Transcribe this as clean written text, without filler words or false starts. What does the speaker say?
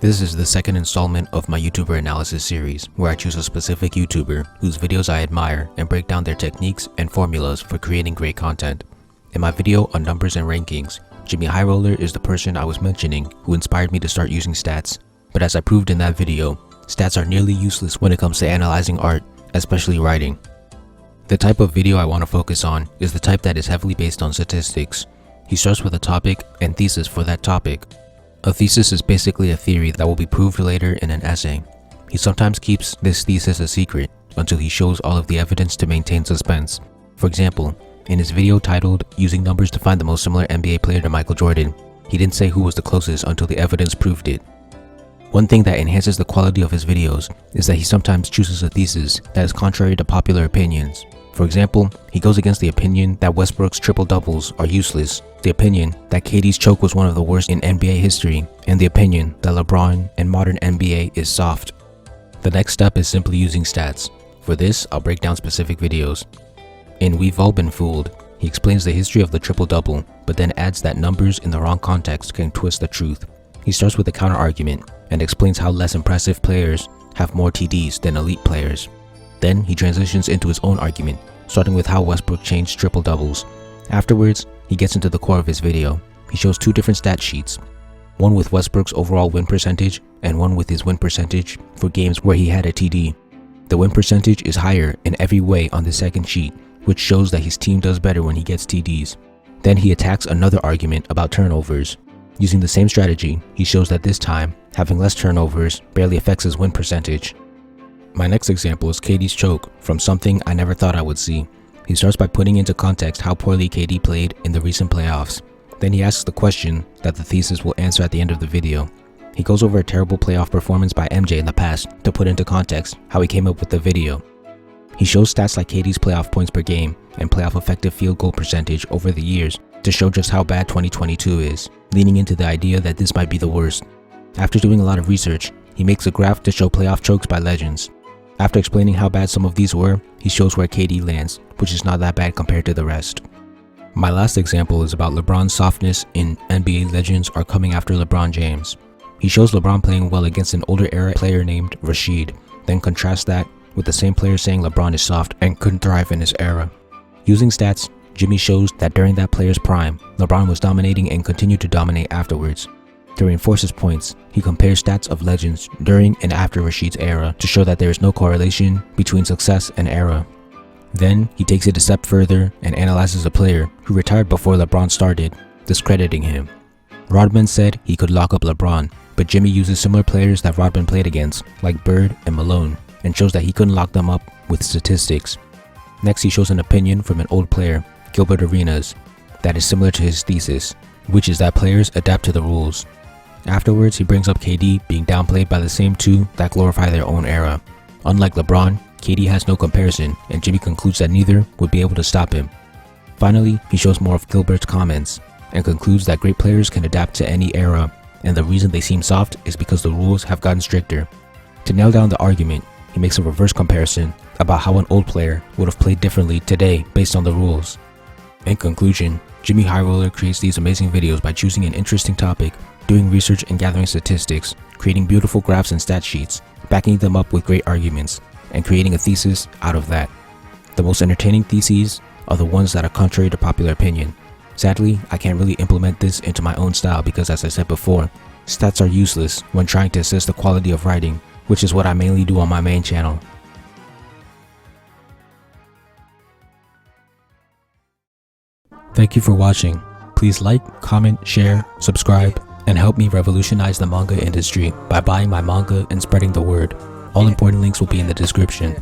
This is the second installment of my YouTuber analysis series, where I choose a specific YouTuber whose videos I admire and break down their techniques and formulas for creating great content. In my video on numbers and rankings, JxmyHighroller's is the person I was mentioning who inspired me to start using stats, but as I proved in that video, stats are nearly useless when it comes to analyzing art, especially writing. The type of video I want to focus on is the type that is heavily based on statistics. He starts with a topic and thesis for that topic. A thesis is basically a theory that will be proved later in an essay. He sometimes keeps this thesis a secret until he shows all of the evidence to maintain suspense. For example, in his video titled "Using Numbers to Find the Most Similar NBA Player to Michael Jordan," he didn't say who was the closest until the evidence proved it. One thing that enhances the quality of his videos is that he sometimes chooses a thesis that is contrary to popular opinions. For example, he goes against the opinion that Westbrook's triple-doubles are useless, the opinion that KD's choke was one of the worst in NBA history, and the opinion that LeBron and modern NBA is soft. The next step is simply using stats. For this, I'll break down specific videos. In "We've All Been Fooled," he explains the history of the triple-double, but then adds that numbers in the wrong context can twist the truth. He starts with a counter-argument and explains how less impressive players have more TDs than elite players. Then he transitions into his own argument, starting with how Westbrook changed triple-doubles. Afterwards, he gets into the core of his video. He shows two different stat sheets, one with Westbrook's overall win percentage and one with his win percentage for games where he had a TD. The win percentage is higher in every way on the second sheet, which shows that his team does better when he gets TDs. Then he attacks another argument about turnovers. Using the same strategy, he shows that this time, having less turnovers barely affects his win percentage. My next example is KD's choke from something I never thought I would see. He starts by putting into context how poorly KD played in the recent playoffs. Then he asks the question that the thesis will answer at the end of the video. He goes over a terrible playoff performance by MJ in the past to put into context how he came up with the video. He shows stats like KD's playoff points per game and playoff effective field goal percentage over the years to show just how bad 2022 is, leaning into the idea that this might be the worst. After doing a lot of research, he makes a graph to show playoff chokes by legends. After explaining how bad some of these were, he shows where KD lands, which is not that bad compared to the rest. My last example is about LeBron's softness in NBA legends are coming after LeBron James. He shows LeBron playing well against an older era player named Rashid, then contrasts that with the same player saying LeBron is soft and couldn't thrive in his era. Using stats, Jimmy shows that during that player's prime, LeBron was dominating and continued to dominate afterwards. To reinforce his points, he compares stats of legends during and after Rashid's era to show that there is no correlation between success and era. Then, he takes it a step further and analyzes a player who retired before LeBron started, discrediting him. Rodman said he could lock up LeBron, but Jimmy uses similar players that Rodman played against, like Bird and Malone, and shows that he couldn't lock them up with statistics. Next, he shows an opinion from an old player, Gilbert Arenas, that is similar to his thesis, which is that players adapt to the rules. Afterwards, he brings up KD being downplayed by the same two that glorify their own era. Unlike LeBron, KD has no comparison, and Jimmy concludes that neither would be able to stop him. Finally, he shows more of Gilbert's comments, and concludes that great players can adapt to any era, and the reason they seem soft is because the rules have gotten stricter. To nail down the argument, he makes a reverse comparison about how an old player would have played differently today based on the rules. In conclusion, JxmyHighroller's creates these amazing videos by choosing an interesting topic, doing research and gathering statistics, creating beautiful graphs and stat sheets, backing them up with great arguments, and creating a thesis out of that. The most entertaining theses are the ones that are contrary to popular opinion. Sadly, I can't really implement this into my own style because, as I said before, stats are useless when trying to assess the quality of writing, which is what I mainly do on my main channel. Thank you for watching. Please like, comment, share, subscribe, and help me revolutionize the manga industry by buying my manga and spreading the word. All important links will be in the description.